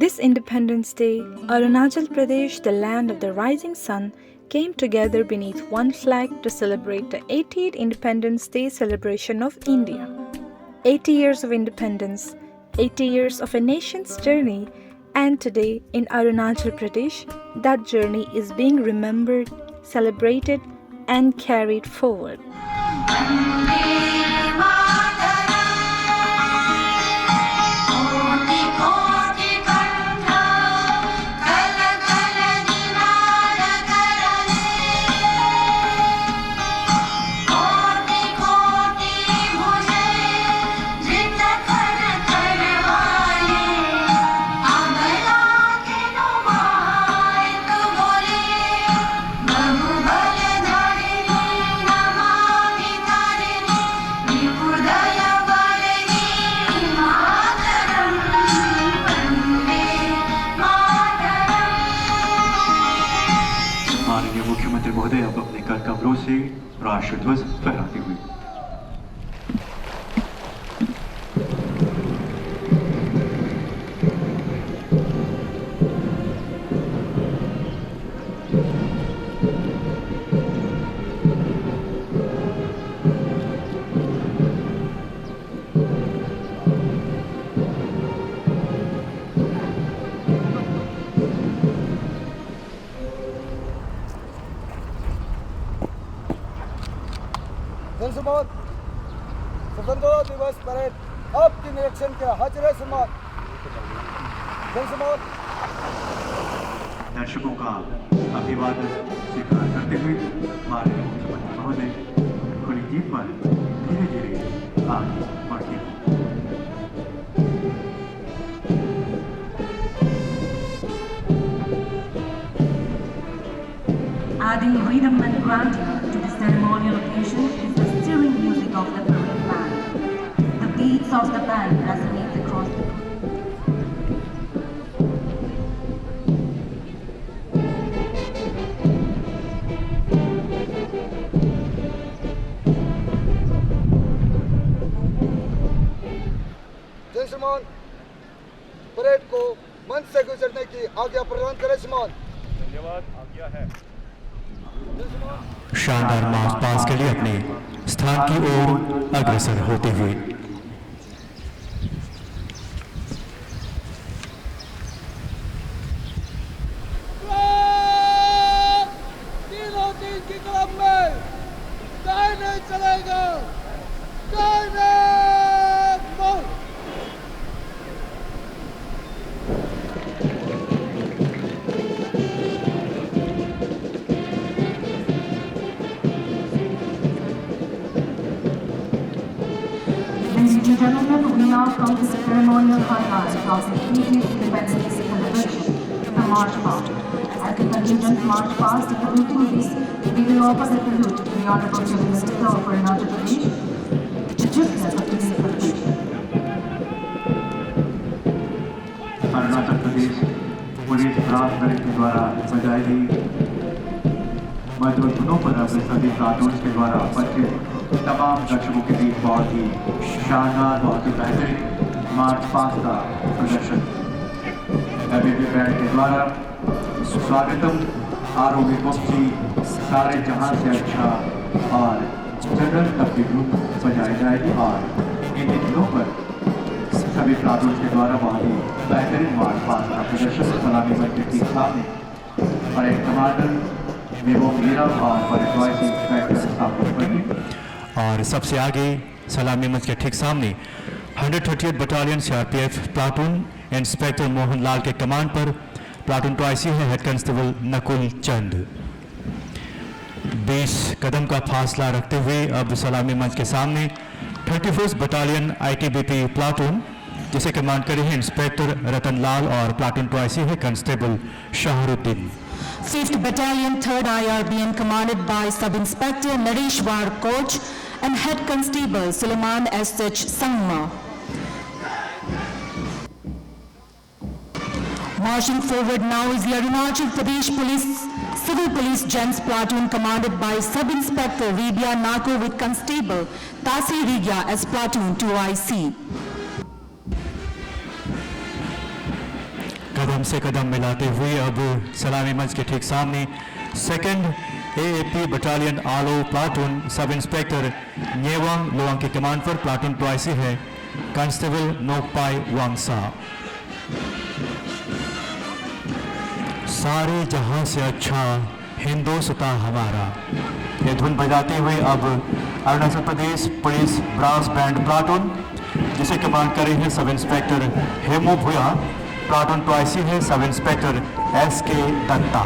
This Independence Day, Arunachal Pradesh, the land of the rising sun, came together beneath one flag to celebrate the 80th Independence Day celebration of India. 80 years of independence, 80 years of a nation's journey, and today in Arunachal Pradesh, that journey is being remembered, celebrated, and carried forward. मुख्यमंत्री महोदय अब अपने कर कमरों से राष्ट्रध्वज फहराते हुए जनसमूह स्वतंत्रता दिवस परेड आपके निरीक्षण के हाजिर सम्मान। जनसमूह दर्शकों का अभिवादन स्वीकार करते हुए माननीय मुख्यमंत्री महोदय खुली जीप पर धीरे धीरे आगे बढ़ते हैं। Adding rhythm and grandeur to the ceremonial occasion is the stirring music of the parade band. The beats of the band resonate across the जनसमूह परेड को मंच से गुजरने की आज्ञा प्रदान करें। सम्मान। धन्यवाद। आज्ञा है। शानदार मार्च पास के लिए अपने स्थान की ओर अग्रसर होते हुए तीन की कलम में दाहिने चलेगा, दाहिने मोड़। Ladies and gentlemen, we now come to the ceremonial highlight of the 80th Independence Day celebration, the March Past. As the contingent march past the saluting this, we will offer the salute to the Honorable Chief Minister of Arunachal Pradesh, the chiefness of today's celebration. Arunachal Pradesh police प्रांत के द्वारा बजाई गई मधुर धुनों पर अपने सभी platoon के द्वारा उपस्थित तमाम दर्शकों के बीच बहुत ही शानदार, बहुत ही बेहतरीन मार्च पास्ट का प्रदर्शन एबीपी बैंड के द्वारा स्वागतम आरोग्य मुक्ति सारे जहां से अच्छा और जनरल तबकी ग्रुप बजाई जाएगी और इन दिनों पर सभी प्लाटून के द्वारा बहुत ही बेहतरीन मार्च पास्ट का प्रदर्शन सलामी मंच के ठीक सामने और एक कमांडर मेवो मीरा और परिचय इंस्पेक्टर स्थापित करेंगे। और सबसे आगे सलामी मंच के ठीक सामने 130th battalion CRPF platoon inspector Mohan Lal के कमांड पर प्लाटून टॉयसी है हेड कांस्टेबल नकुल चंद। 20 कदम का फासला रखते हुए अब सलामी मंच के सामने 31st बटालियन आईटीबीपी प्लाटून जिसे कमांड करे हैं इंस्पेक्टर रतन लाल और प्लाटून टॉयसी है constable शाहरुद्दीन। 5th Battalion 3rd IRBN commanded by Sub-Inspector Nareshwar Koch and Head Constable Suleiman S.H. Sangma. Marching forward now is the Arunachal Pradesh Police Civil Police Gents Platoon commanded by Sub-Inspector Vidya Nako with Constable Tasi Rigya as Platoon 2IC. कदम से कदम मिलाते हुए अब सलामी मंच के ठीक सामने second AAP battalion आलो platoon sub inspector न्येवांग लोआंग की कमांड पर प्लाटून ट्वाइसी है कांस्टेबल नोकपाई वांगसा। सारे जहां से अच्छा हिंदुस्तान हमारा, ये धुन बजाते हुए अब Arunachal Pradesh police brass band platoon जिसे कमांड कर रहे हैं sub inspector Hemu Bhuya, platoon two I C है sub inspector SK Dutta.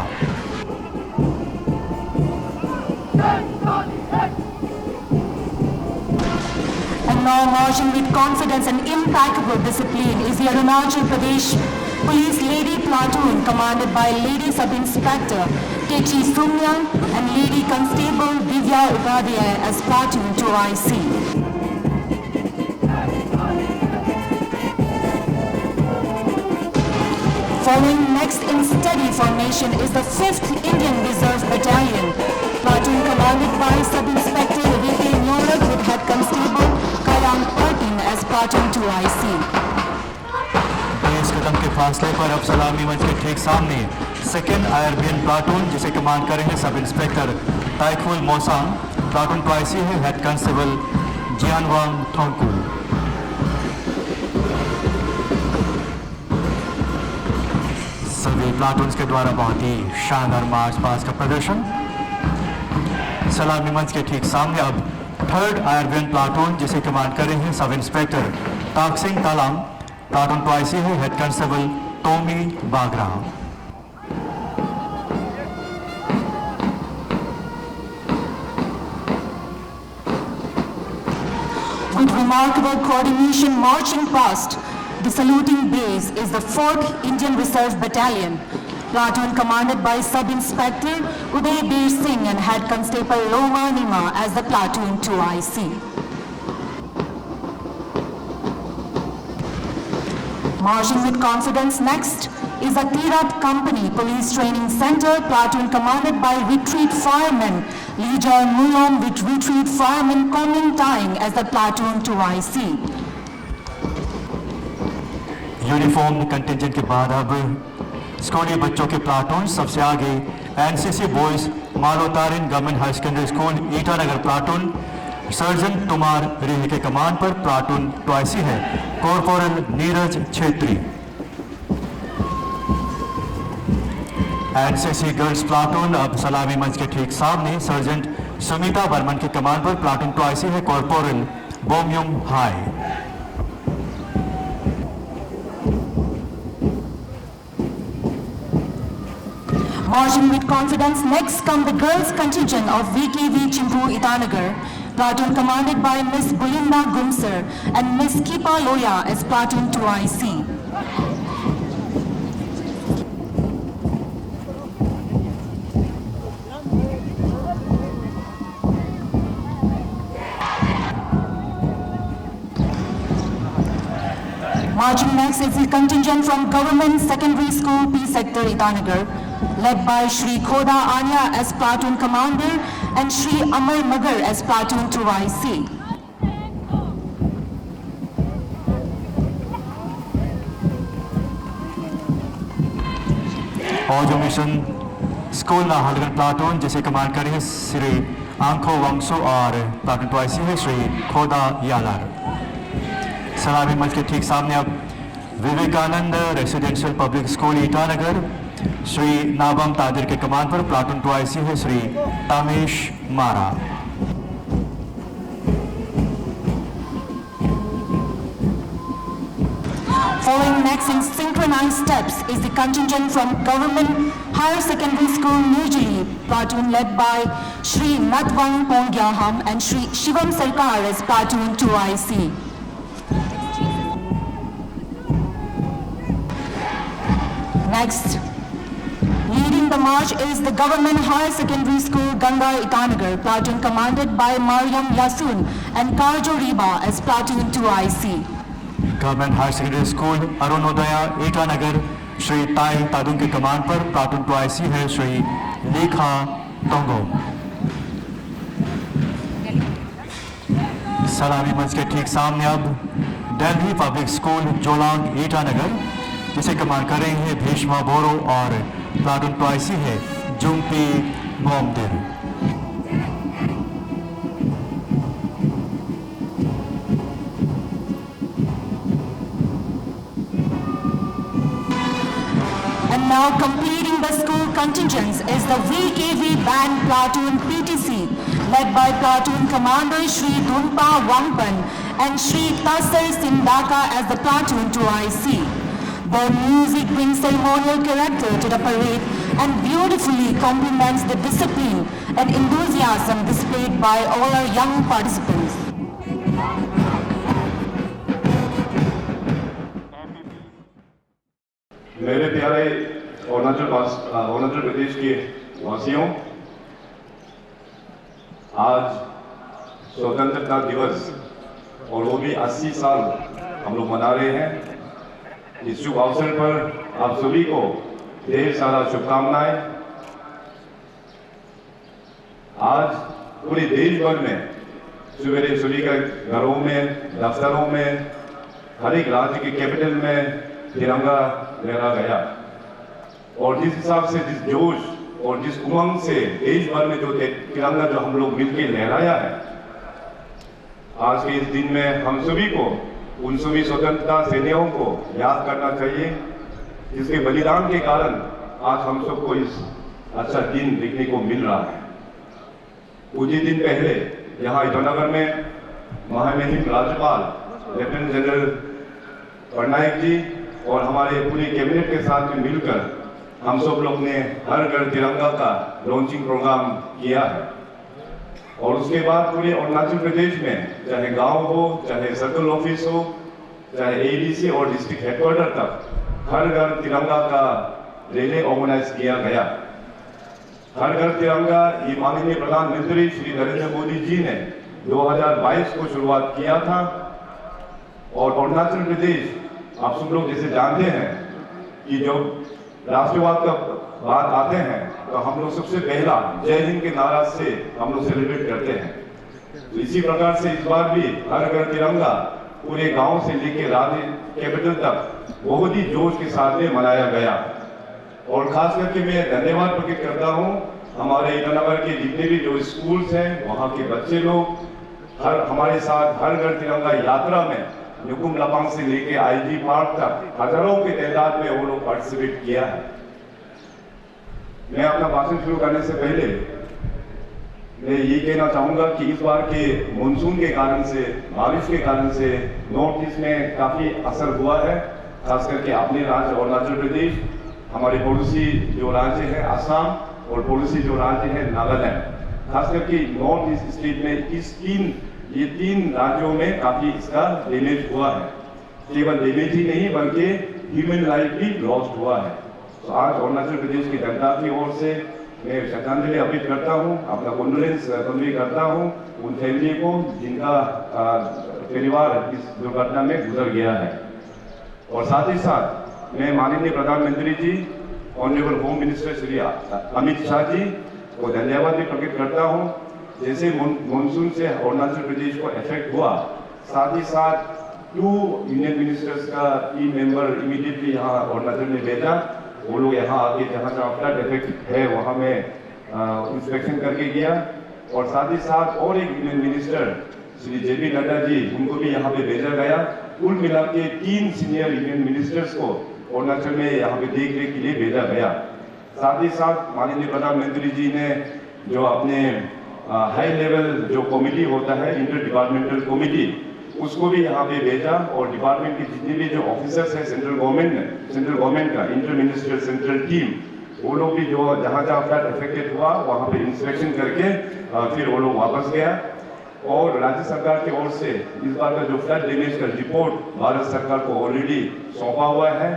And now marching with confidence and impeccable discipline is the Arunachal Pradesh Police Lady Platoon commanded by Lady Sub-Inspector Kechi Sumyang and Lady Constable Divya Upadhyay as Platoon 2IC. Following next in steady formation is the 5th Indian Reserve Battalion, platoon commanded by Sub-Inspector V.K. Nyorag with Head Constable Kayang Pertin as Platoon 2IC. 20 कदम के फासले पर अब सलामी मंच के ठीक सामने second IRBN platoon जिसे कमांड कर रहे हैं sub inspector ताइखुल Mosang, platoon two I C है हेड कांस्टेबल जियानवांग थोंकू। सभी प्लाटून्स के द्वारा बहुत ही शानदार मार्च पास्ट का प्रदर्शन। सलामी मंच के ठीक सामने अब थर्ड IRBN प्लाटून जिसे कमांड कर रहे हैं sub inspector Taksing Talang, platoon two I C है head constable Tomi Bagra. With remarkable coordination marching past the saluting base is the 4th Indian Reserve Battalion, platoon commanded by Sub-Inspector Uday Bir Singh and Head Constable Loma Nima as the platoon 2IC. Marching with confidence next is the Tirat Company Police Training Center, platoon commanded by Retreat Fireman Lijay Mulom with Retreat Fireman Koming Tang as the platoon 2IC. Uniform contingent के बाद अब स्कूली बच्चों के platoon सबसे आगे NCC boys Malotarin government high secondary school Itanagar platoon sergeant Tumar Reh के command पर प्लाटून ट्वाइसी है corporal Neeraj Chhetri. NCC girls platoon अब सलामी मंच के ठीक सामने सर्जेंट सुमिता बर्मन के कमांड पर प्लाटून ट्वाइसी है corporal Bomyung Hai. Marching with confidence, next come the girls' contingent of VKV Chimpu Itanagar, platoon commanded by Miss Bulinda Gumsar and Miss Kipa Loya as platoon 2IC. Marching next is the contingent from Government Secondary School P Sector Itanagar, led by Shri Khoda Anya as platoon commander and Shri Amar Magar as platoon 2IC. और जो mission school Nahargarh platoon जिसे command कर रहे हैं श्री आंखो वंशो और platoon two I C है श्री खोदा यालार। सलामी मंच के ठीक सामने अब Vivekananda residential public school Itanagar Shri Nabam Tadir के कमांड पर प्लाटून 2IC है श्री तामेश मारा। Following next in synchronized steps is the contingent from Government Higher Secondary School Nirjali, platoon led by Shri Natwang Pongyaham and Shri Shivam Sarkar as platoon 2IC. Next, leading the march is the Government Higher Secondary School Ganga Itanagar, platoon commanded by Mariam Yasun and Karjo Riba as platoon 2IC. Government higher secondary school Arunodaya Itanagar Shri Tai Tadung के command पर platoon 2IC है श्री लेखा तोंगो। सलामी मंच के ठीक सामने अब दिल्ली पब्लिक स्कूल जोलांग ईटानगर जिसे कमान कर रहे हैं भीष्मा बोरो और प्लाटून टॉयसी है जुंगपी मोमदेव। And now completing the school contingents is the VKV Band Platoon PTC, led by Platoon Commander Shri Dunpa Wangpan and Shri Tasar Sindaka as the Platoon 2IC. The music brings ceremonial character to the parade and beautifully complements the discipline and enthusiasm displayed by all our young participants. मेरे प्यारे अरुणाचल प्रदेश के वासियों, आज स्वतंत्रता दिवस और वो भी 80 साल हम लोग मना रहे हैं। इस शुभ अवसर पर आप सभी को ढेर सारा शुभकामनाएं। आज पूरे देश भर में सवेरे सभी के घरों में, दफ्तरों में, हर एक राज्य के कैपिटल में तिरंगा लहरा गया और जिस हिसाब से, जिस जोश और जिस उमंग से देश भर में जो तिरंगा जो हम लोग मिलकर लहराया है, आज के इस दिन में हम सभी को उन सभी स्वतंत्रता सेनानियों को याद करना चाहिए जिसके बलिदान के कारण आज हम सबको इस अच्छा दिन देखने को मिल रहा है। कुछ ही दिन पहले यहाँ ईटानगर में महामहिम राज्यपाल लेफ्टिनेंट जनरल पटनायक जी और हमारे पूरी कैबिनेट के साथ में मिलकर हम सब लोग ने हर घर तिरंगा का लॉन्चिंग प्रोग्राम किया है और उसके बाद पूरे अरुणाचल प्रदेश में चाहे गांव हो, चाहे सर्कल ऑफिस हो, चाहे एडीसी और डिस्ट्रिक्ट हेडक्वार्टर तक हर घर तिरंगा का रैली ऑर्गेनाइज किया गया। हर घर तिरंगा ये माननीय प्रधानमंत्री श्री नरेंद्र मोदी जी ने 2022 को शुरुआत किया था और अरुणाचल प्रदेश, आप सब लोग जैसे जानते हैं कि जब राष्ट्रवाद का बात आते हैं तो हम लोग सबसे पहला जय हिंद के नारा से हम लोग सेलिब्रेट करते हैं। तो इसी प्रकार से इस बार भी हर घर तिरंगा पूरे गांव से लेकर राज्य कैपिटल तक बहुत ही जोश के साथ में मनाया गया और खास करके मैं धन्यवाद प्रकट करता हूं हमारे ईटानगर के जितने भी जो स्कूल्स हैं, वहां के बच्चे लोग हमारे साथ हर घर तिरंगा यात्रा में नुकुम लपांग से लेके आईजी पार्क तक हजारों की तादाद में वो लोग पार्टिसिपेट किया है। मैं अपना भाषण शुरू करने से पहले मैं ये कहना चाहूंगा कि इस बार के मानसून के कारण से, बारिश के कारण से नॉर्थ ईस्ट में काफी असर हुआ है, खास करके अपने राज्य अरुणाचल प्रदेश, हमारे पड़ोसी जो राज्य है असम और पड़ोसी जो राज्य है नागालैंड, खास करके नॉर्थ ईस्ट स्टेट में ये तीन राज्यों में काफी इसका डैमेज हुआ है। केवल डैमेज ही नहीं बल्कि ह्यूमन लाइफ भी लॉस्ट हुआ है। तो आज अरुणाचल प्रदेश की जनता की ओर से मैं श्रद्धांजलि अर्पित करता हूं, अपना कंडोलेंस कन्वे करता हूं उन फैमिली को जिनका परिवार इस दुर्घटना में गुजर गया है। और साथ ही साथ मैं माननीय प्रधानमंत्री जी, honourable home minister Shri Amit Shah ji को धन्यवाद भी प्रकट करता हूं। जैसे मानसून से अरुणाचल प्रदेश को इफेक्ट हुआ, साथ ही साथ 2 यूनियन मिनिस्टर्स का टीम मेंबर इमीडिएटली यहाँ अरुणाचल में भेजा। वो लोग यहाँ आके जहाँ जहाँ फ्लड इफेक्ट है वहाँ में इंस्पेक्शन करके गया और साथ ही साथ और एक union minister Shri JP Nadda ji, उनको भी यहाँ पे भेजा गया। कुल मिला के 3 सीनियर यूनियन मिनिस्टर्स को अरुणाचल में यहाँ पे देखने के लिए भेजा गया। साथ ही साथ माननीय प्रधानमंत्री जी ने जो अपने हाई लेवल जो कमेटी होता है, इंटर डिपार्टमेंटल कमेटी, उसको भी यहाँ पे भेजा और डिपार्टमेंट के जितने भी जो ऑफिसर्स हैं सेंट्रल गवर्नमेंट का इंटर मिनिस्ट्रियल सेंट्रल टीम, वो लोग भी जो जहाँ जहाँ फ्लड अफेक्टेड हुआ वहाँ पे इंस्पेक्शन करके फिर वो लोग वापस गया। और राज्य सरकार की ओर से इस बार का जो फ्लड डैमेज का रिपोर्ट भारत सरकार को ऑलरेडी सौंपा हुआ है।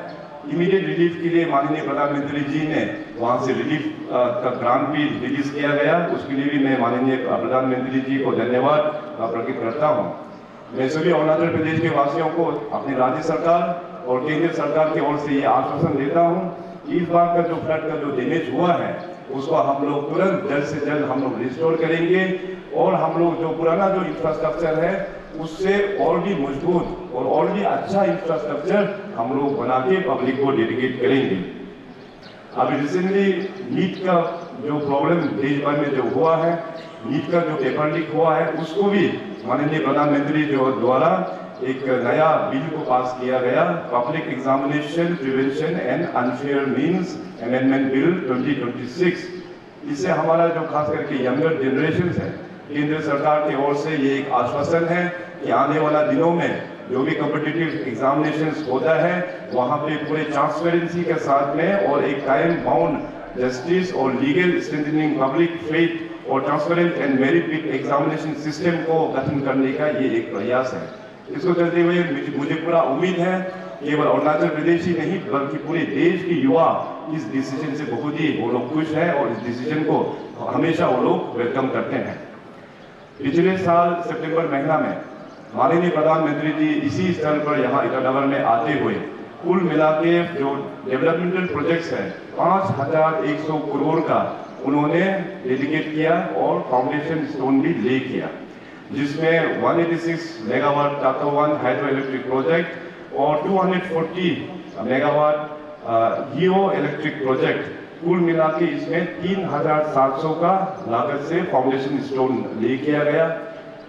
इमीडिएट रिलीफ के लिए माननीय प्रधानमंत्री जी ने वहाँ से रिलीफ का ग्रांट भी रिलीज किया गया, उसके लिए भी मैं माननीय प्रधानमंत्री जी को धन्यवाद प्रकट करता हूँ। मैं सभी अरुणाचल प्रदेश के वासियों को अपनी राज्य सरकार और केंद्र सरकार की ओर से ये आश्वासन देता हूँ कि इस बार का जो फ्लड का जो डैमेज हुआ है उसको हम लोग तुरंत जल्द से जल्द हम लोग रिस्टोर करेंगे और हम लोग जो पुराना जो इंफ्रास्ट्रक्चर है उससे और भी मजबूत और भी अच्छा इंफ्रास्ट्रक्चर हम लोग बना के पब्लिक को डेडिकेट करेंगे। अभी रिसेंटली नीट का जो प्रॉब्लम देश भर में जो हुआ है, नीट का जो पेपर लीक हुआ है, उसको भी माननीय प्रधानमंत्री जो द्वारा एक नया बिल को पास किया गया, public examination prevention and unfair means amendment bill 2026। इससे हमारा जो खास करके यंगर जनरेशन है, केंद्र सरकार की ओर से ये एक आश्वासन है कि आने वाला दिनों में जो भी कॉम्पिटिटिव एग्जामिनेशंस होता है वहाँ पे पूरे ट्रांसपेरेंसी के साथ में और एक टाइम बाउंड जस्टिस और लीगल स्ट्रेंथनिंग पब्लिक फेथ और transparent and merit based examination system को गठन करने का ये एक प्रयास है। इसको चलते हुए मुझे पूरा उम्मीद है केवल अरुणाचल प्रदेश ही नहीं बल्कि पूरे देश के युवा इस डिसीजन से बहुत ही वो लोग खुश है और इस डिसीजन को हमेशा वो लोग वेलकम करते हैं। पिछले साल सितंबर महीना में माननीय प्रधानमंत्री जी इसी स्थल पर यहाँ ईटानगर में आते हुए कुल मिला के जो डेवलपमेंटल प्रोजेक्ट्स है 5100 करोड़ का उन्होंने डेडिकेट किया और फाउंडेशन स्टोन भी ले किया, जिसमें 186 मेगावाट टाटो 1 हाइड्रो इलेक्ट्रिक प्रोजेक्ट और 240 मेगावाट जियो इलेक्ट्रिक प्रोजेक्ट, कुल मिला के इसमें 3700 का लागत से फाउंडेशन स्टोन ले किया गया।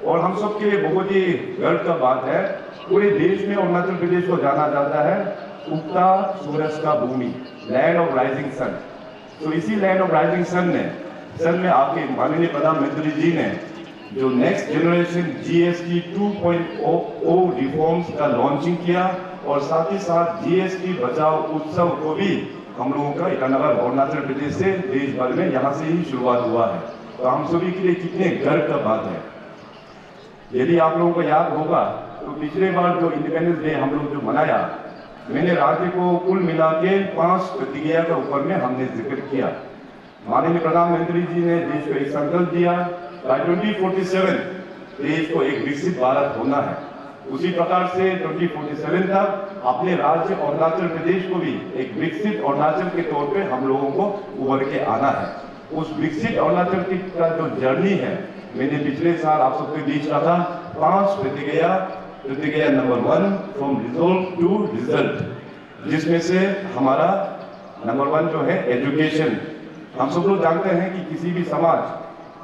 और हम सब के लिए बहुत ही गर्व का बात है, पूरे देश में अरुणाचल प्रदेश को जाना जाता है उगता सूरज का भूमि, लैंड ऑफ राइजिंग सन। तो इसी लैंड ऑफ राइजिंग सन में आके माननीय प्रधानमंत्री जी ने जो नेक्स्ट जनरेशन GST 2.0 रिफॉर्म्स का लॉन्चिंग किया और साथ ही साथ GST बचाओ उत्सव को भी हम लोगों का ईटानगर अरुणाचल प्रदेश से देश भर में यहाँ से ही शुरुआत हुआ है। तो हम सभी के लिए कितने गर्व का बात है। यदि आप लोगों को याद होगा तो पिछले बार जो इंडिपेंडेंस डे हम लोग जो मनाया, मैंने राज्य को कुल मिला के 5 प्रतिज्ञा के ऊपर में हमने जिक्र किया। माननीय प्रधानमंत्री जी ने देश को एक संकल्प दिया, बाय 2047 देश को एक विकसित भारत होना है। उसी प्रकार से 2047 तक अपने राज्य अरुणाचल प्रदेश को भी एक विकसित अरुणाचल के तौर पे हम लोगों को उभर के आना है। उस विकसित अरुणाचल का जो जर्नी है, मैंने पिछले साल आप सबके बीच रखा 5 प्रतिज्ञा number 1 from resolve to result, जिसमें से हमारा नंबर 1 जो है एजुकेशन। हम सब लोग जानते हैं कि किसी भी समाज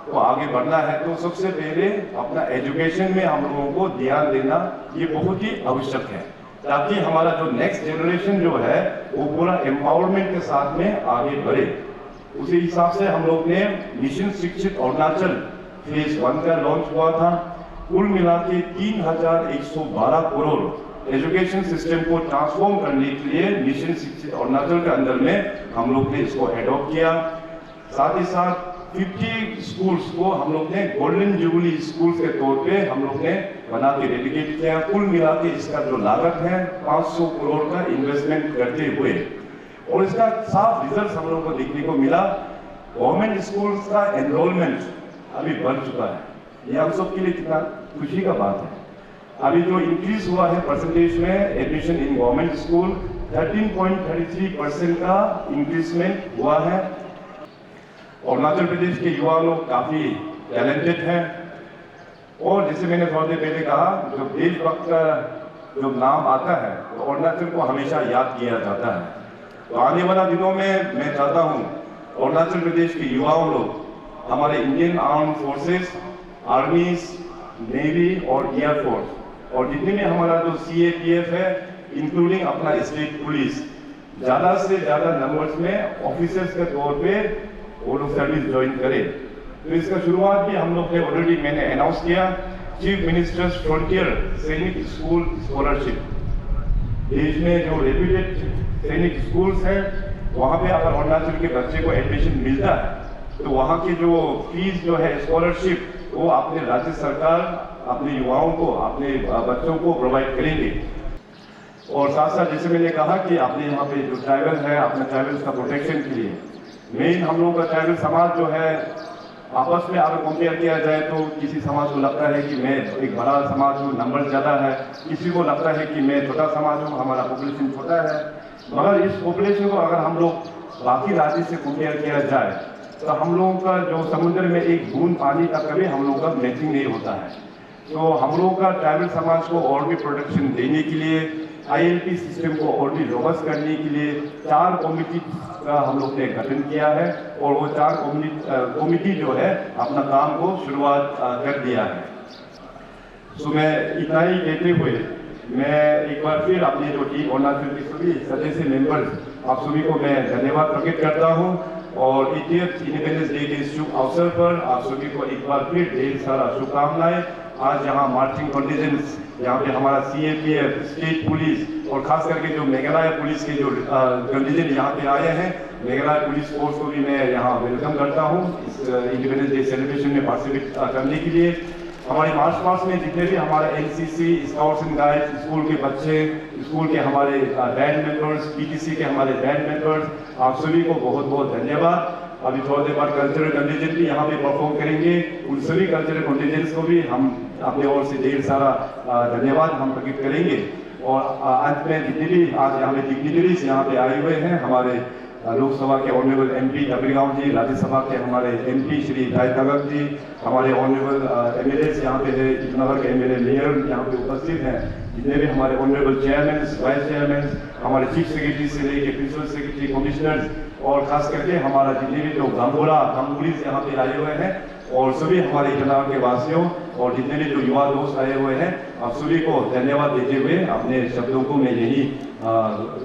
को आगे बढ़ना है तो सबसे पहले अपना एजुकेशन में हम लोगों को ध्यान देना ये बहुत ही आवश्यक है, ताकि हमारा जो नेक्स्ट जनरेशन जो है वो पूरा एम्पावरमेंट के साथ में आगे बढ़े। उसी हिसाब से हम लोग ने मिशन शिक्षित अरुणाचल फेज 1 का लॉन्च हुआ था। कुल मिला के 3112 करोड़ एजुकेशन सिस्टम को ट्रांसफॉर्म करने के लिए मिशन शिक्षित अरुणाचल के अंदर में हम लोग ने इसको एडॉप्ट किया। साथ ही साथ 50 स्कूल्स को हम लोग ने गोल्डन जुबली स्कूल्स के तौर पे हम लोग ने बना के डेडिकेट किया। कुल मिला के इसका जो लागत है 500 करोड़ का इन्वेस्टमेंट करते हुए, और इसका साफ रिजल्ट हम लोगों को देखने को मिला। गवर्नमेंट स्कूल्स का एनरोलमेंट अभी बढ़ चुका है, ये हम सब के लिए कितना खुशी का बात है। अभी जो इंक्रीज हुआ है परसेंटेज में एडमिशन इन गवर्नमेंट स्कूल 13.33% का इंक्रीजमेंट हुआ है। अरुणाचल प्रदेश के युवा लोग काफी टैलेंटेड हैं और जैसे मैंने थोड़ी देर पहले कहा, जब देशभक्त का जो नाम आता है तो अरुणाचल को हमेशा याद किया जाता है। तो आने वाला दिनों में मैं चाहता हूँ अरुणाचल प्रदेश के युवाओं लोग हमारे इंडियन आर्म फोर्सेस, आर्मीज, नेवी और एयरफोर्स और जितने में हमारा जो CAPF है इंक्लूडिंग अपना स्टेट पुलिस, ज़्यादा से ज़्यादा नंबर्स में ऑफिसर्स के तौर पे वो लोग सर्विस ज्वाइन करें। तो इसका शुरुआत भी हम लोग ने ऑलरेडी मैंने अनाउंस किया, चीफ मिनिस्टर्स फ्रंटियर सैनिक स्कूल स्कॉलरशिप। देश में जो रेप्यूटेड सैनिक स्कूल्स हैं वहाँ पे अगर अरुणाचल के बच्चे को एडमिशन मिलता है तो वहाँ की जो फीस जो है स्कॉलरशिप वो अपने राज्य सरकार अपने युवाओं को, अपने बच्चों को प्रोवाइड करेंगे। और साथ साथ जैसे मैंने कहा कि अपने यहाँ पे जो ट्राइबल है, अपने ट्राइबल्स का प्रोटेक्शन के लिए मेन हम लोगों का ट्राइबल समाज जो है आपस में अगर कंपेयर किया जाए तो किसी समाज को लगता है कि मैं एक बड़ा समाज हूँ, नंबर ज़्यादा है, किसी को लगता है कि मैं छोटा समाज हूँ, हमारा पॉपुलेशन छोटा है। मगर इस पॉपुलेशन को अगर हम लोग बाकी राज्य से कंपेयर किया जाए तो हम लोगों का जो समुद्र में एक बूंद पानी का कभी हम लोगों का मैचिंग नहीं होता है। तो हम लोगों का ट्राइबल समाज को और भी प्रोटेक्शन देने के लिए ILP सिस्टम को और भी रोबस्ट करने के लिए 4 कमेटी का हम लोग ने गठन किया है और वो 4 कमेटी जो है अपना काम को शुरुआत कर दिया है। सो मैं इतना ही कहते हुए मैं एक बार फिर अपने जो टीम अरुणाचल के सभी सदस्य मेंबर्स आप सभी को मैं धन्यवाद प्रकट करता हूं और 80th इंडिपेंडेंस डे के शुभ अवसर पर आप सभी को एक बार फिर ढेर सारा शुभकामनाएं। आज यहाँ मार्चिंग कंडीशंस यहाँ पे हमारा CAPF, स्टेट पुलिस और खास करके जो मेघालय पुलिस के जो कंडीशन यहाँ पे आए हैं, मेघालय पुलिस फोर्स को भी मैं यहाँ वेलकम करता हूँ इस इंडिपेंडेंस डे सेलिब्रेशन में पार्टिसिपेट करने के लिए। हमारे मार्च पास्ट में जितने भी हमारे NCC, scouts and guides, school के बच्चे, स्कूल के हमारे बैंड मेंबर्स, PTC के हमारे बैंड मेंबर्स, आप सभी को बहुत बहुत धन्यवाद। अभी थोड़ी देर बाद कल्चरल कंटिजेंट भी यहाँ पे परफॉर्म करेंगे, उन सभी कल्चरल कंटिजेंट्स को भी हम अपने ओर से ढेर सारा धन्यवाद हम प्रकट करेंगे। और अंत में जितने भी आज यहाँ पे डिग्निटरीज यहाँ पे आए हुए हैं, हमारे लोकसभा के ऑनरेबल MP डबरीगांव जी, राज्यसभा के हमारे MP श्री राय तगक जी, हमारे ऑनरेबल MLAs यहाँ पे है, इतनावर के MLA मेयर यहाँ पे उपस्थित हैं, जितने भी हमारे ऑनरेबल चेयरमैन, वाइस चेयरमैन, हमारे चीफ सेक्रेटरी से लेके प्रिंसिपल सेक्रेटरी, कमिश्नर्स और खास करके हमारा जितने भी जो गंगोलीज यहाँ पे आए हुए हैं और सभी हमारे इतनावर के वासियों और जितने भी जो युवा दोस्त आए हुए हैं, आप सभी को धन्यवाद देते हुए अपने शब्दों को मैं यही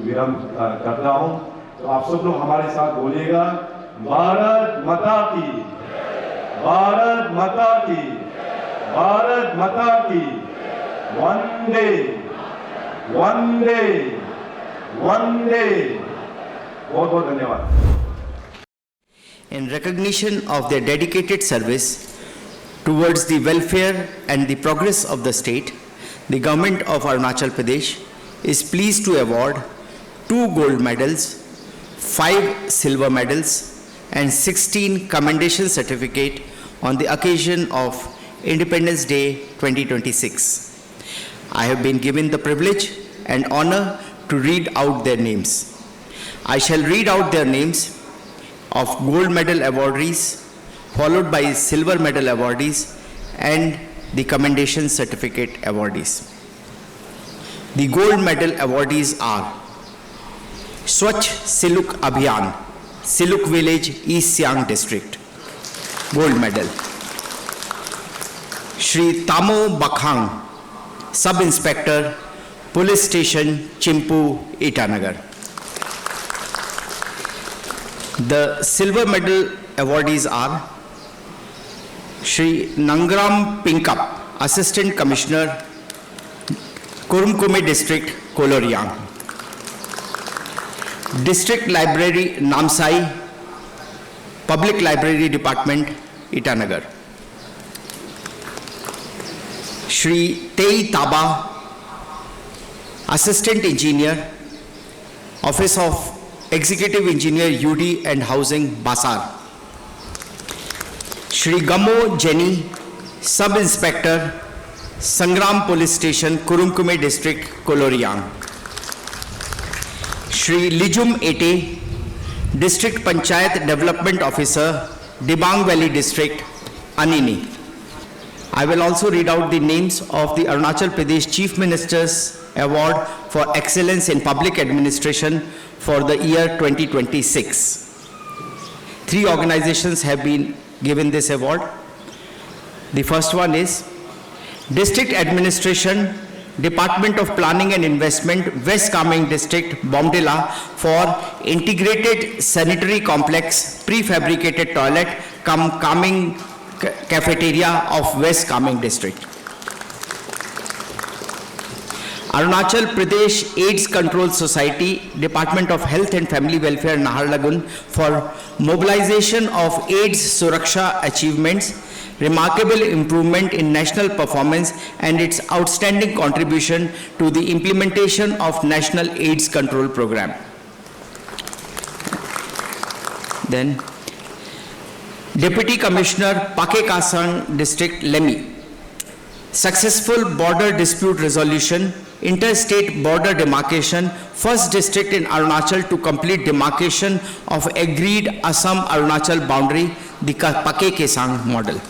विराम करता हूँ। तो आप सब लोग हमारे साथ बोलिएगा, भारत माता की, भारत माता की, भारत माता की, वंदे वंदे वंदे। बहुत बहुत धन्यवाद। In recognition of their dedicated service towards the welfare and the progress of the state, the government of Arunachal Pradesh is pleased to award 2 gold medals, 5 silver medals and 16 commendation certificate on the occasion of Independence Day 2026. I have been given the privilege and honor to read out their names. I shall read out their names of gold medal awardees, followed by silver medal awardees and the commendation certificate awardees. The gold medal awardees are Swachh Siluk Abhiyan, Siluk Village, East Siang District, gold medal. Shri Tamo Bakhang, Sub-Inspector, Police Station, Chimpu, Itanagar. The silver medal awardees are Shri Nangram Pinkap, Assistant Commissioner, Kurumkume District, Koloriang. District Library, Namsai, Public Library Department, Itanagar. Shri Tei Taba, Assistant Engineer, Office of Executive Engineer UD and Housing, Basar. Shri Gammo Jenny, Sub-Inspector, Sangram Police Station, Kurumkume District, Koloriang. Shri Lijum Ete, District Panchayat Development Officer, Dibang Valley District, Anini. I will also read out the names of the Arunachal Pradesh Chief Minister's Award for Excellence in Public Administration for the year 2026. 3 organizations have been given this award. The first one is District Administration, Department of Planning and Investment, West Kameng District, Bomdila, for Integrated Sanitary Complex, Prefabricated Toilet, cum Kameng Cafeteria of West Kameng District. Arunachal Pradesh AIDS Control Society, Department of Health and Family Welfare, Naharlagun, for mobilization of AIDS Suraksha achievements, remarkable improvement in national performance and its outstanding contribution to the implementation of National AIDS Control Program. Then, Deputy Commissioner Pakekasang District, Lemhi. Successful border dispute resolution, interstate border demarcation, first district in Arunachal to complete demarcation of agreed Assam-Arunachal boundary, the Pakekasang model.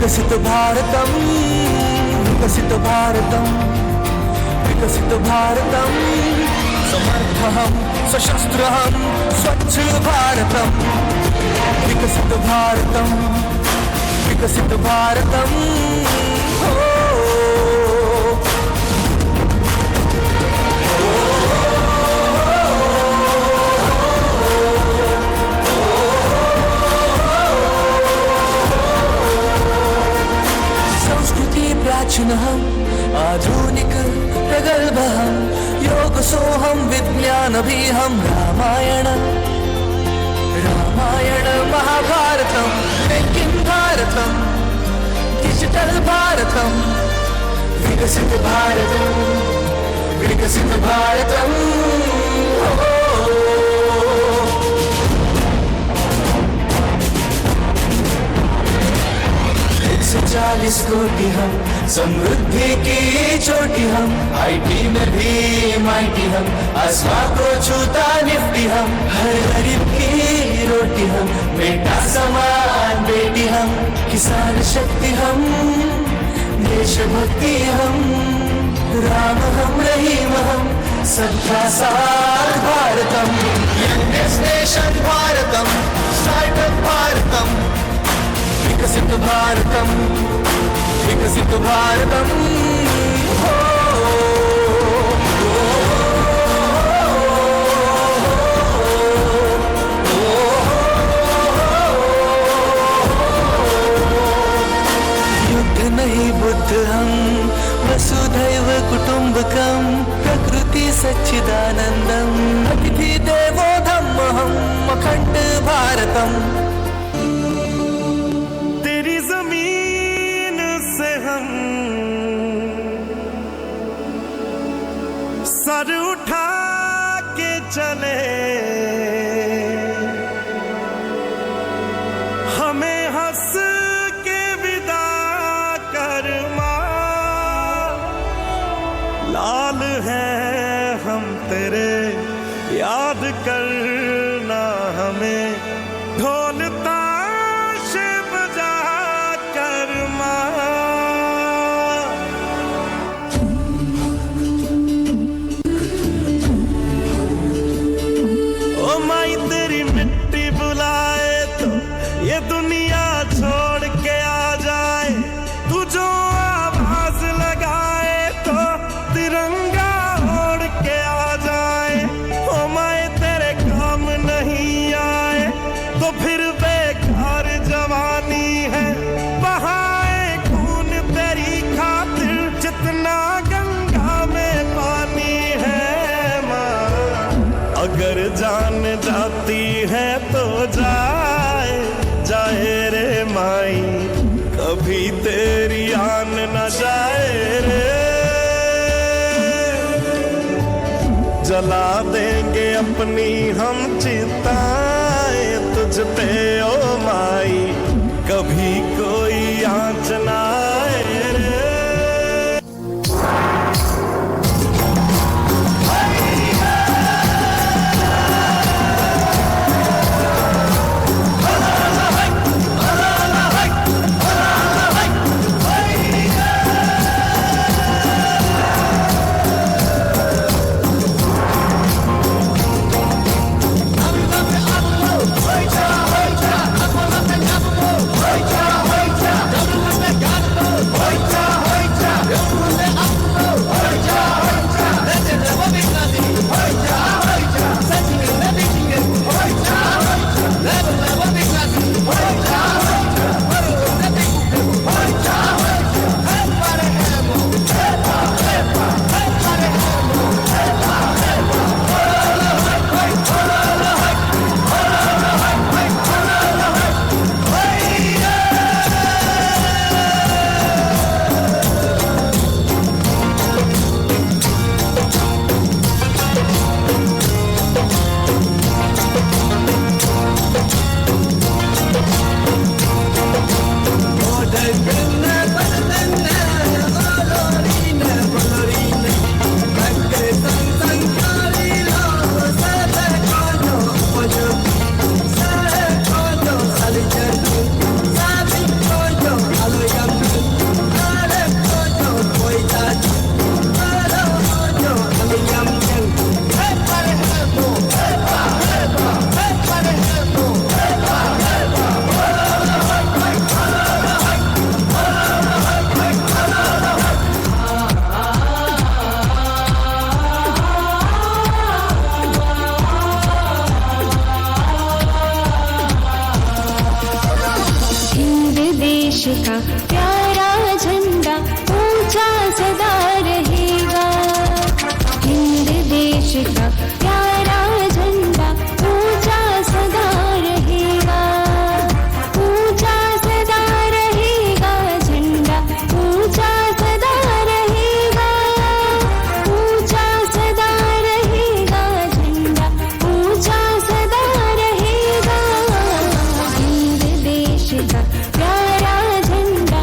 विकसित भारतम विकसित भारतम विकसित भारतम समर्थहम सशस्त्रहम स्वच्छ भारतम विकसित भारतम विकसित भारतम प्राचीनहम आधुनिक प्रगल्भहम योग सोहम विज्ञान भी हम रामायण रामायण महाभारतम मेकिंग भारतम डिजिटल भारतम विकसित भारतम विकसित भारतम 140 कोटि हम समृद्धि की चोटी हम आईटी में भी माइटी हम आसमां को छूता निफ्टी हम हर गरीब की रोटी हम बेटा समान बेटी हम किसान शक्ति हम देशभक्ति हम राम हम रहीम हम सबका साथ भारतम नेशन भारतम स्टार्टअप भारतम विकसित भारतम विकसित भारतम युद्ध नहीं बुद्ध हम वसुधैव कुटुंबकम प्रकृति सच्चिदानंदम अतिथि देवो धम्महम अखंड भारतम सर उठा के चले हमें हंस के विदा कर मां लाल हैं हम तेरे याद करना हमें ढोल ताश बजा कर मां माई तेरी मिट्टी बुला तेरी आन न जाए रे, जला देंगे अपनी हम चिताएं तुझ पे ओ माई, कभी कोई आँच ना आए रे। का प्यारा झंडा ऊंचा सदा रहेगा, हिंद देश का प्यारा झंडा ऊंचा सदा रहेगा, ऊंचा सदा रहेगा झंडा, ऊंचा सदा रहेगा, ऊंचा सदा रहेगा झंडा, ऊंचा सदा रहेगा। हिंद देश का प्यारा झंडा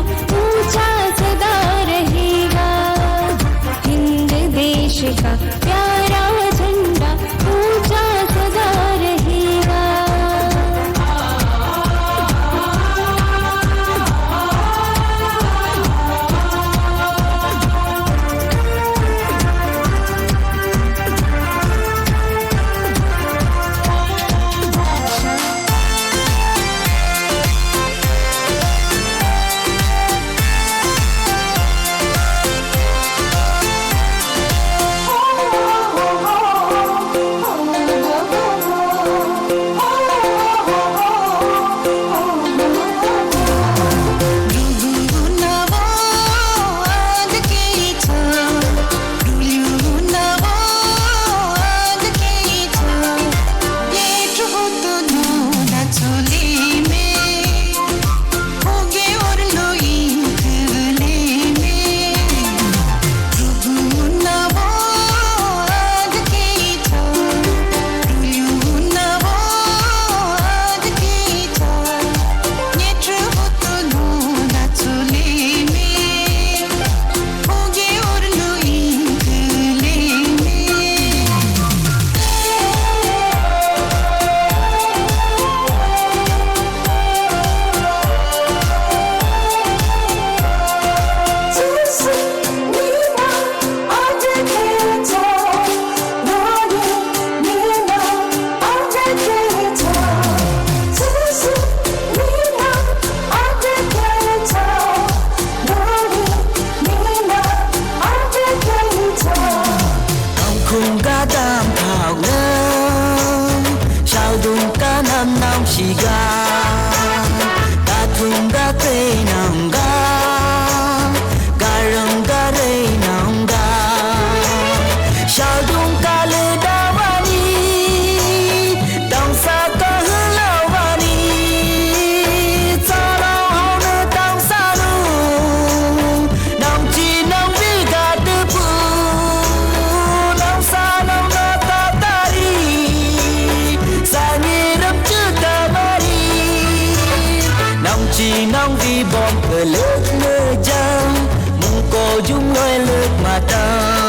chỉ nong vì bom cờ lướt nơi giang mong cô dung lối lướt mà tao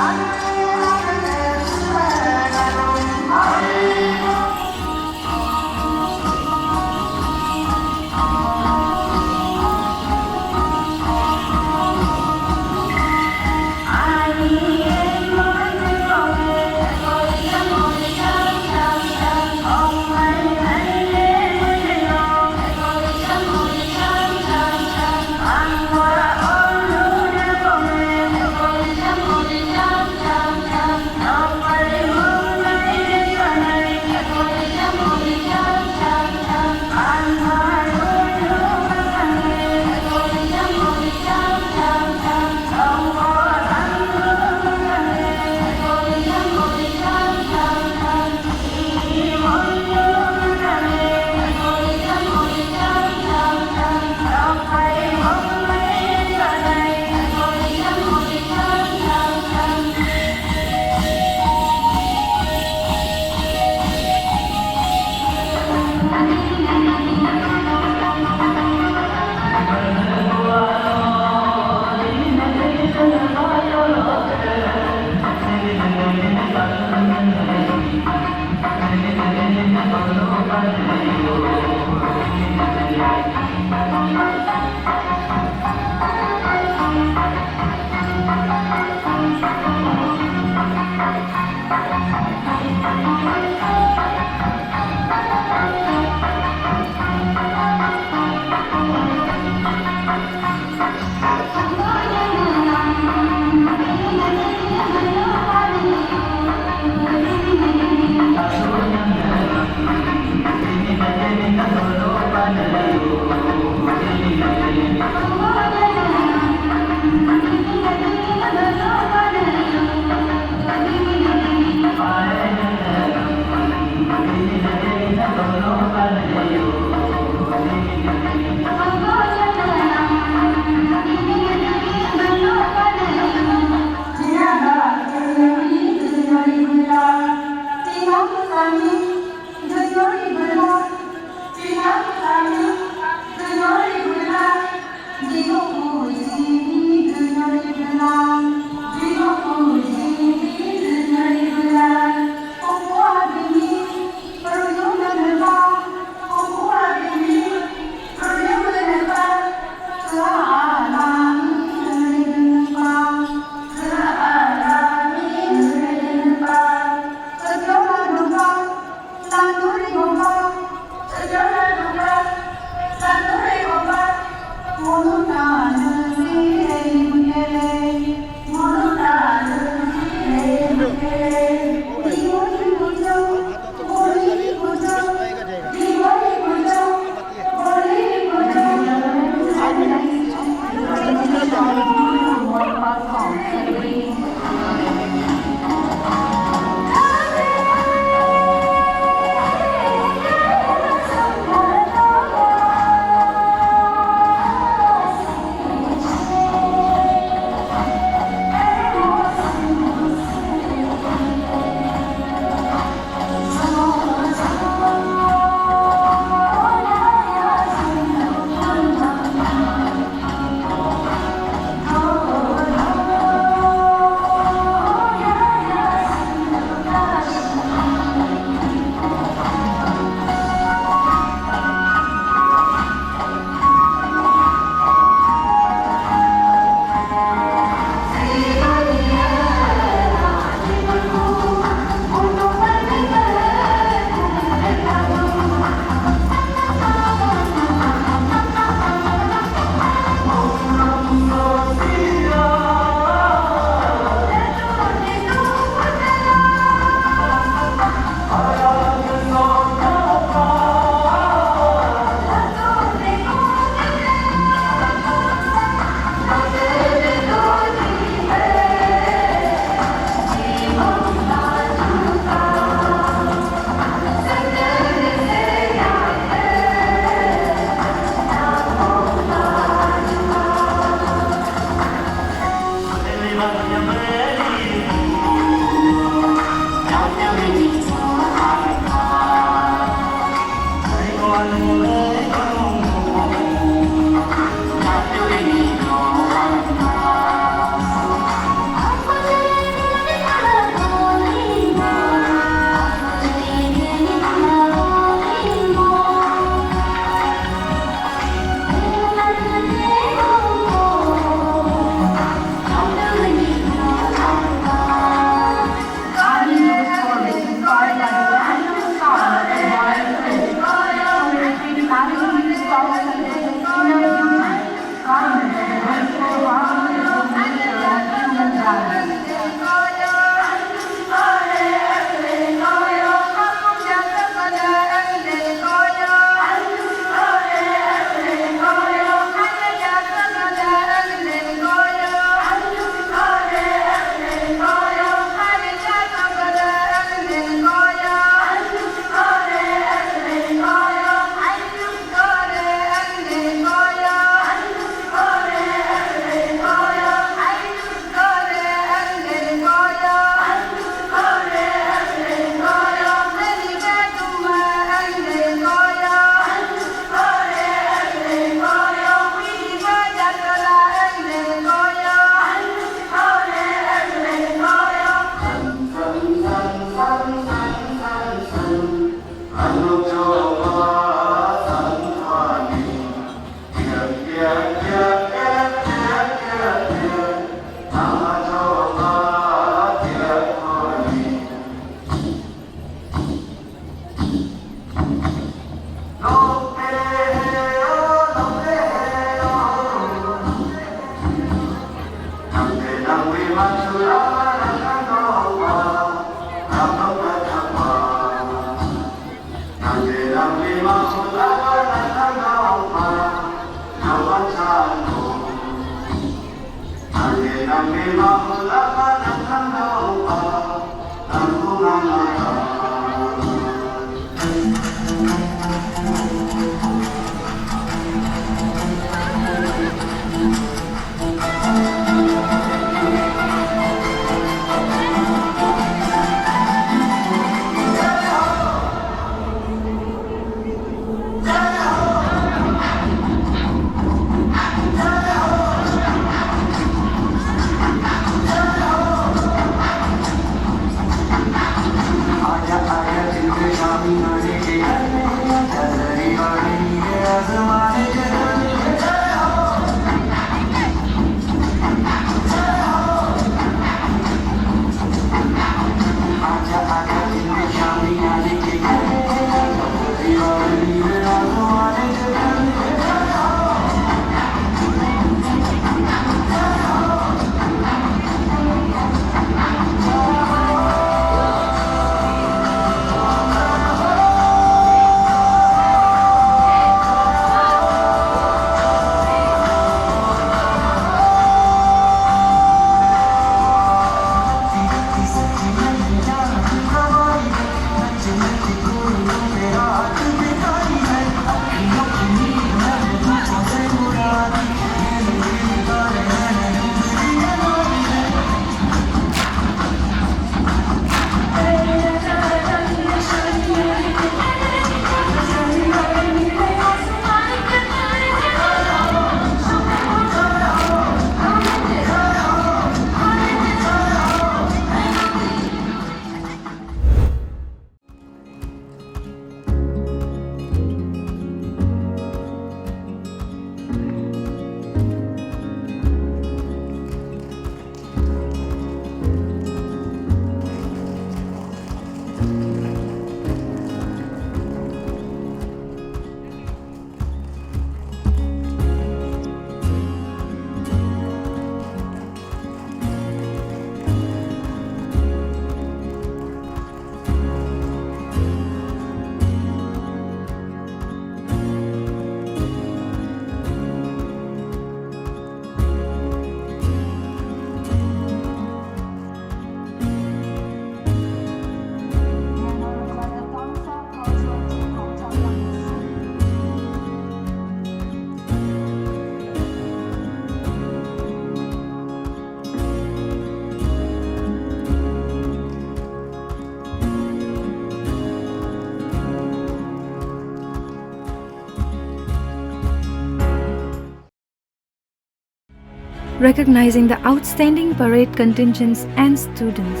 recognizing the outstanding parade contingents and students.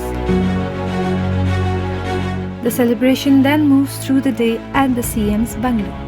The celebration then moves through the day at the CM's bungalow.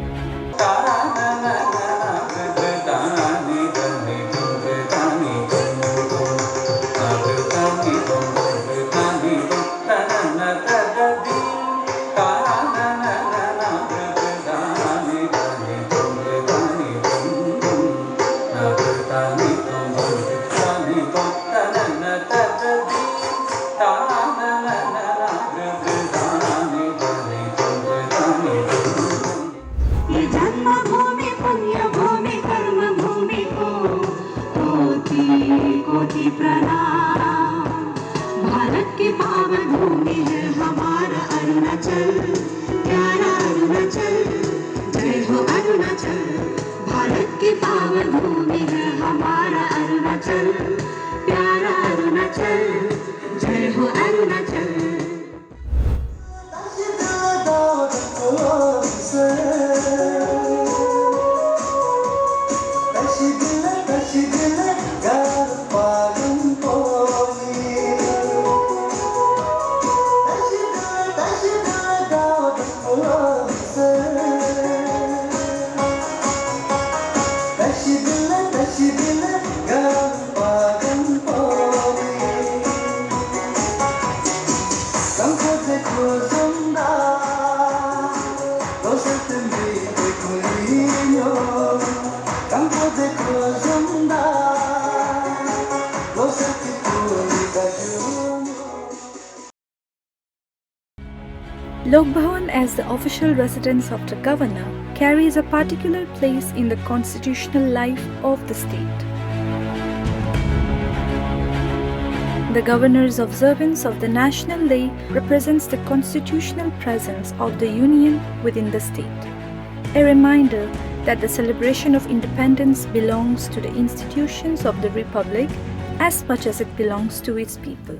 Bharat की पावन भूमि है हमारा अरुणाचल, प्यारा अरुणाचल, जय हो अरुणाचल। भारत की पावन भूमि है हमारा अरुणाचल, प्यारा अरुणाचल, जय हो Arunachal. Lok Bhavan, as the official residence of the governor, carries a particular place in the constitutional life of the state. The governor's observance of the National Day represents the constitutional presence of the Union within the state, a reminder that the celebration of independence belongs to the institutions of the Republic as much as it belongs to its people.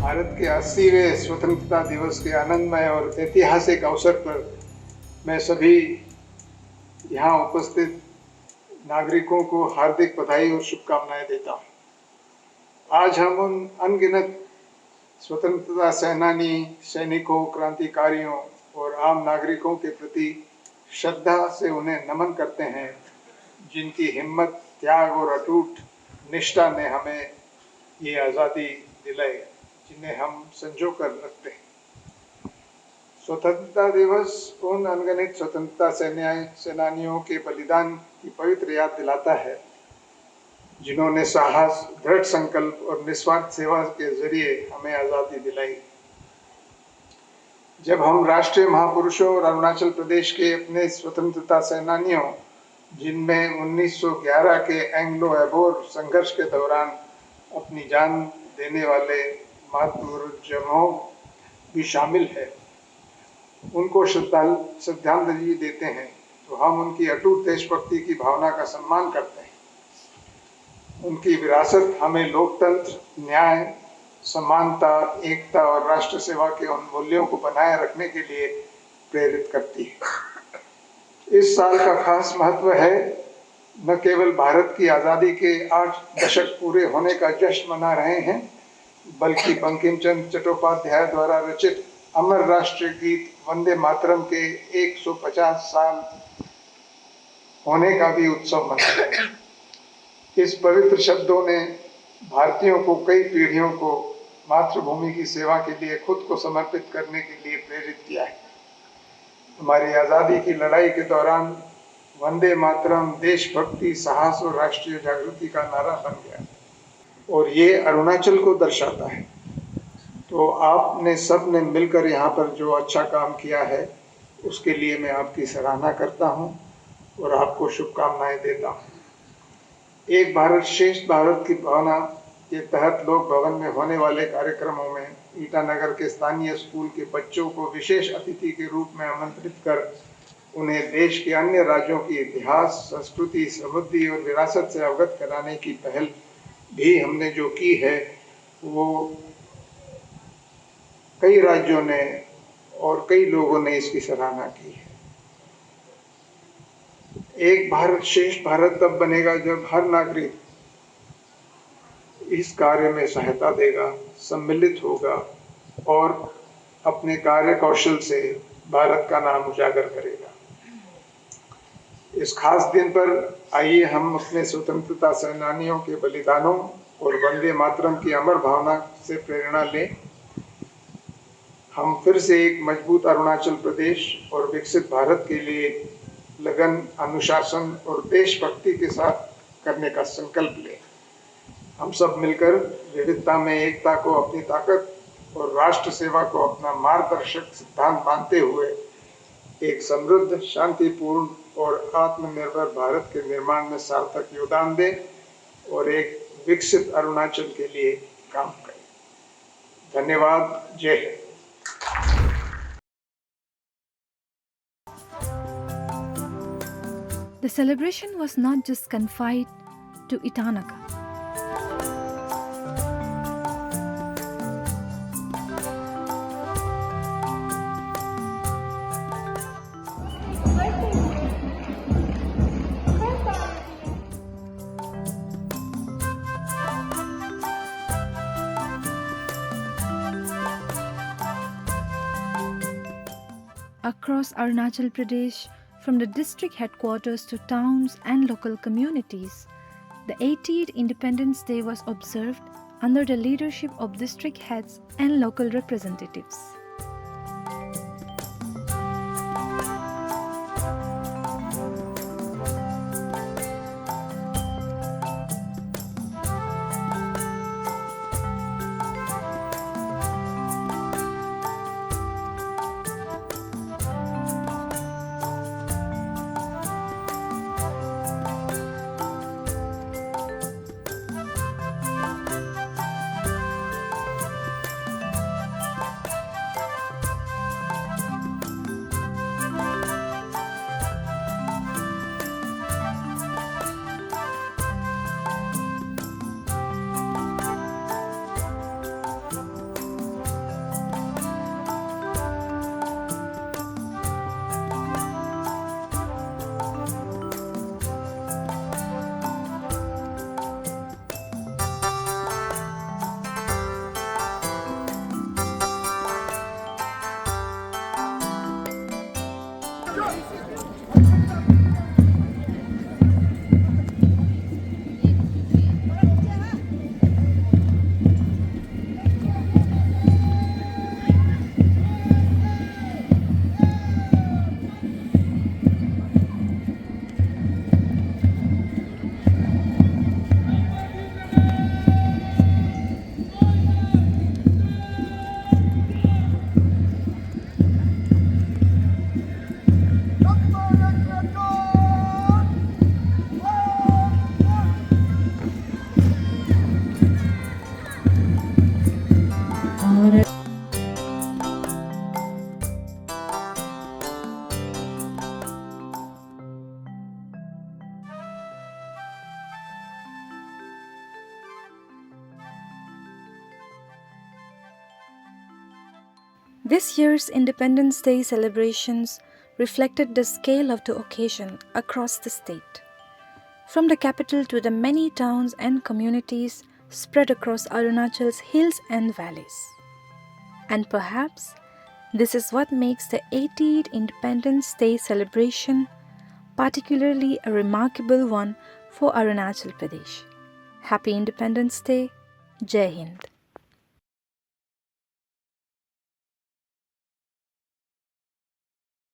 Bharat के 80वें स्वतंत्रता दिवस के आनंदमय और ऐतिहासिक अवसर पर मैं सभी यहाँ उपस्थित नागरिकों को हार्दिक बधाई और शुभकामनाएं देता हूँ। आज हम उन अनगिनत स्वतंत्रता सेनानी, सैनिकों, क्रांतिकारियों और आम नागरिकों के प्रति श्रद्धा से उन्हें नमन करते हैं, जिनकी हिम्मत, त्याग और अटूट निष्ठा ने हमें ये आज़ादी दिलाई, जिन्हें हम संजो कर रखते हैं। स्वतंत्रता दिवस उन अनगिनत स्वतंत्रता सेनानियों के बलिदान की पवित्र याद दिलाता है, जिन्होंने साहस, दृढ़ संकल्प और निस्वार्थ सेवा के जरिए हमें आज़ादी दिलाई। जब हम राष्ट्रीय महापुरुषों और अरुणाचल प्रदेश के अपने स्वतंत्रता सेनानियों, जिनमें 1911 के एंग्लो अबोर संघर्ष के दौरान अपनी जान देने वाले महापुरुषों भी शामिल है, उनको श्रद्धांजलि देते हैं, तो हम उनकी अटूट देशभक्ति की भावना का सम्मान करते हैं। उनकी विरासत हमें लोकतंत्र, न्याय, समानता, एकता और राष्ट्र सेवा के उन मूल्यों को बनाए रखने के लिए प्रेरित करती है। इस साल का खास महत्व है न केवल भारत की आज़ादी के 8 दशक पूरे होने का जश्न मना रहे हैं, बल्कि बंकिम चंद्र चट्टोपाध्याय द्वारा रचित अमर राष्ट्रीय गीत वंदे मातरम के 150 साल होने का भी उत्सव मना रहे हैं। इस पवित्र शब्दों ने भारतीयों को कई पीढ़ियों को मातृभूमि की सेवा के लिए खुद को समर्पित करने के लिए प्रेरित किया है। हमारी आज़ादी की लड़ाई के दौरान वंदे मातरम देशभक्ति, साहस और राष्ट्रीय जागृति का नारा बन गया और ये अरुणाचल को दर्शाता है। तो आपने सब ने मिलकर यहाँ पर जो अच्छा काम किया है उसके लिए मैं आपकी सराहना करता हूँ और आपको शुभकामनाएं देता हूँ। एक भारत श्रेष्ठ भारत की भावना के तहत लोक भवन में होने वाले कार्यक्रमों में ईटानगर के स्थानीय स्कूल के बच्चों को विशेष अतिथि के रूप में आमंत्रित कर उन्हें देश के अन्य राज्यों की इतिहास, संस्कृति, समृद्धि और विरासत से अवगत कराने की पहल भी हमने जो की है वो कई राज्यों ने और कई लोगों ने इसकी सराहना की है। एक भारत श्रेष्ठ भारत तब बनेगा जब हर नागरिक इस कार्य में सहायता देगा, सम्मिलित होगा और अपने कार्य कौशल से भारत का नाम उजागर करेगा। इस खास दिन पर आइए हम अपने स्वतंत्रता सेनानियों के बलिदानों और वंदे मातरम की अमर भावना से प्रेरणा लें। हम फिर से एक मजबूत अरुणाचल प्रदेश और विकसित भारत के लिए लगन, अनुशासन और देशभक्ति के साथ करने का संकल्प लें। हम सब मिलकर विविधता में एकता को अपनी ताकत और राष्ट्र सेवा को अपना मार्गदर्शक सिद्धांत मानते हुए एक समृद्ध, शांतिपूर्ण और आत्मनिर्भर भारत के निर्माण में सार्थक योगदान दें और एक विकसित अरुणाचल के लिए काम करें। धन्यवाद। जय Hind. The celebration was not just confined to Itanagar. Across Arunachal Pradesh, from the district headquarters to towns and local communities, the 80th Independence Day was observed under the leadership of district heads and local representatives. This year's Independence Day celebrations reflected the scale of the occasion across the state. from the capital to the many towns and communities spread across Arunachal's hills and valleys. And perhaps this is what makes the 80th Independence Day celebration particularly a remarkable one for Arunachal Pradesh. Happy Independence Day. Jai Hind.